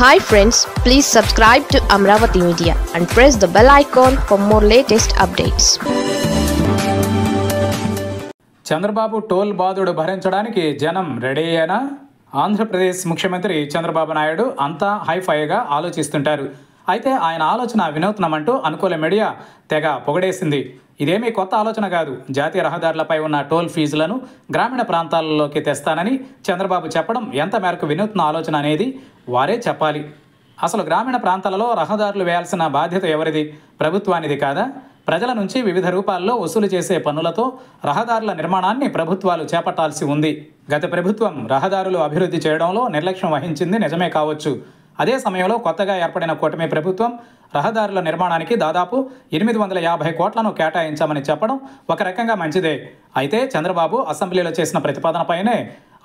Hi friends, please subscribe to Amravati Media and press the bell icon for more latest updates. Chandrababu toll బాధుడు భరించడానికి జనం ready అయినా? ఆంధ్రప్రదేశ్ ముఖ్యమంత్రి చంద్రబాబు నాయుడు అంతా హైఫైగా ఆలోచిస్తుంటారు. అయితే ఆయన ఆలోచన వినూత్నమంటూ అనుకూల మీడియా తెగ పొగడేసింది. ఇదేమీ కొత్త ఆలోచన కాదు. జాతీయ రహదారులపై ఉన్న టోల్ ఫీజులను గ్రామీణ ప్రాంతాలలోకి తెస్తానని చంద్రబాబు చెప్పడం ఎంత మేరకు వినూత్న ఆలోచన అనేది వారే చెప్పాలి. అసలు గ్రామీణ ప్రాంతాలలో రహదారులు వేయాల్సిన బాధ్యత ఎవరిది? ప్రభుత్వానిది కాదా? ప్రజల నుంచి వివిధ రూపాల్లో వసూలు చేసే పన్నులతో రహదారుల నిర్మాణాన్ని ప్రభుత్వాలు చేపట్టాల్సి ఉంది. గత ప్రభుత్వం రహదారులు అభివృద్ధి చేయడంలో నిర్లక్ష్యం వహించింది నిజమే కావచ్చు. అదే సమయంలో కొత్తగా ఏర్పడిన కూటమి ప్రభుత్వం రహదారుల నిర్మాణానికి దాదాపు 850 కోట్లను కేటాయించామని చెప్పడం ఒక రకంగా మంచిదే. అయితే చంద్రబాబు అసెంబ్లీలో చేసిన ప్రతిపాదనపైనే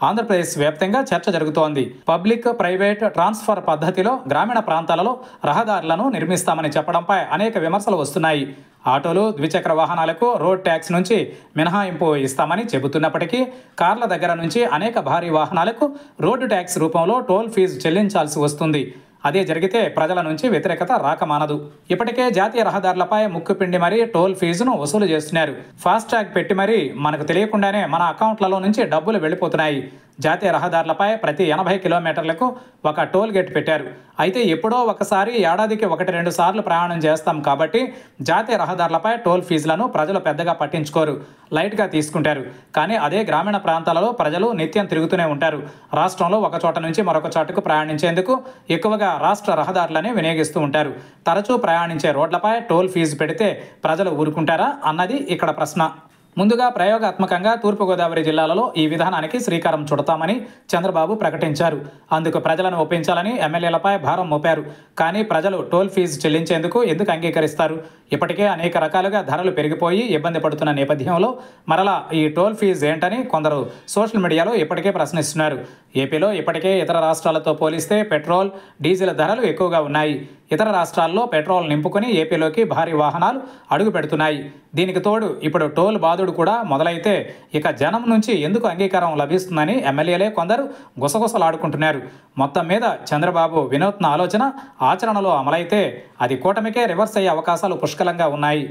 ఆంధ్రప్రదేశ్ వ్యాప్తంగా చర్చ జరుగుతోంది. పబ్లిక్ ప్రైవేట్ ట్రాన్స్ఫర్ పద్ధతిలో గ్రామీణ ప్రాంతాలలో రహదారులను నిర్మిస్తామని చెప్పడంపై అనేక విమర్శలు వస్తున్నాయి. ఆటోలు, ద్విచక్ర వాహనాలకు రోడ్ ట్యాక్స్ నుంచి మినహాయింపు ఇస్తామని చెబుతున్నప్పటికీ కార్ల దగ్గర నుంచి అనేక భారీ వాహనాలకు రోడ్డు ట్యాక్స్ రూపంలో టోల్ ఫీజు చెల్లించాల్సి వస్తుంది. అదే జరిగితే ప్రజల నుంచి వ్యతిరేకత రాకమానదు. ఇప్పటికే జాతీయ రహదారులపై ముక్కుపిండి మరీ టోల్ ఫీజును వసూలు చేస్తున్నారు. ఫాస్ట్ ట్యాగ్ పెట్టి మరీ మనకు తెలియకుండానే మన అకౌంట్లలో నుంచి డబ్బులు వెళ్ళిపోతున్నాయి. జాతీయ రహదారులపై ప్రతి 80 కిలోమీటర్లకు ఒక టోల్ గేట్ పెట్టారు. అయితే ఎప్పుడో ఒకసారి ఏడాదికి 1-2 సార్లు ప్రయాణం చేస్తాం కాబట్టి జాతీయ రహదారులపై టోల్ ఫీజులను ప్రజలు పెద్దగా పట్టించుకోరు, లైట్గా తీసుకుంటారు. కానీ అదే గ్రామీణ ప్రాంతాలలో ప్రజలు నిత్యం తిరుగుతూనే ఉంటారు. రాష్ట్రంలో ఒక చోట నుంచి మరొక చోటకు ప్రయాణించేందుకు ఎక్కువగా రాష్ట్ర రహదారులనే వినియోగిస్తూ ఉంటారు. తరచూ ప్రయాణించే రోడ్లపై టోల్ ఫీజు పెడితే ప్రజలు ఊరుకుంటారా అన్నది ఇక్కడ ప్రశ్న. ముందుగా ప్రయోగాత్మకంగా తూర్పుగోదావరి జిల్లాలలో ఈ విధానానికి శ్రీకారం చుడతామని చంద్రబాబు ప్రకటించారు. అందుకు ప్రజలను ఒప్పించాలని ఎమ్మెల్యేలపై భారం మోపారు. కానీ ప్రజలు టోల్ ఫీజు చెల్లించేందుకు ఎందుకు అంగీకరిస్తారు? ఇప్పటికే అనేక రకాలుగా ధరలు పెరిగిపోయి ఇబ్బంది పడుతున్న నేపథ్యంలో మరలా ఈ టోల్ ఫీజు ఏంటని కొందరు సోషల్ మీడియాలో ఇప్పటికే ప్రశ్నిస్తున్నారు. ఏపీలో ఇప్పటికే ఇతర రాష్ట్రాలతో పోలిస్తే పెట్రోల్, డీజిల్ ధరలు ఎక్కువగా ఉన్నాయి. ఇతర రాష్ట్రాల్లో పెట్రోల్ నింపుకొని ఏపీలోకి భారీ వాహనాలు అడుగు పెడుతున్నాయి. దీనికి తోడు ఇప్పుడు టోల్ బాధుడు కూడా మొదలైతే ఇక జనం నుంచి ఎందుకు అంగీకారం లభిస్తుందని ఎమ్మెల్యేలే కొందరు గుసగుసలాడుకుంటున్నారు. మొత్తం మీద చంద్రబాబు వినూత్న ఆలోచన ఆచరణలో అమలైతే అది కూటమికే రివర్స్ అయ్యే అవకాశాలు పుష్కలంగా ఉన్నాయి.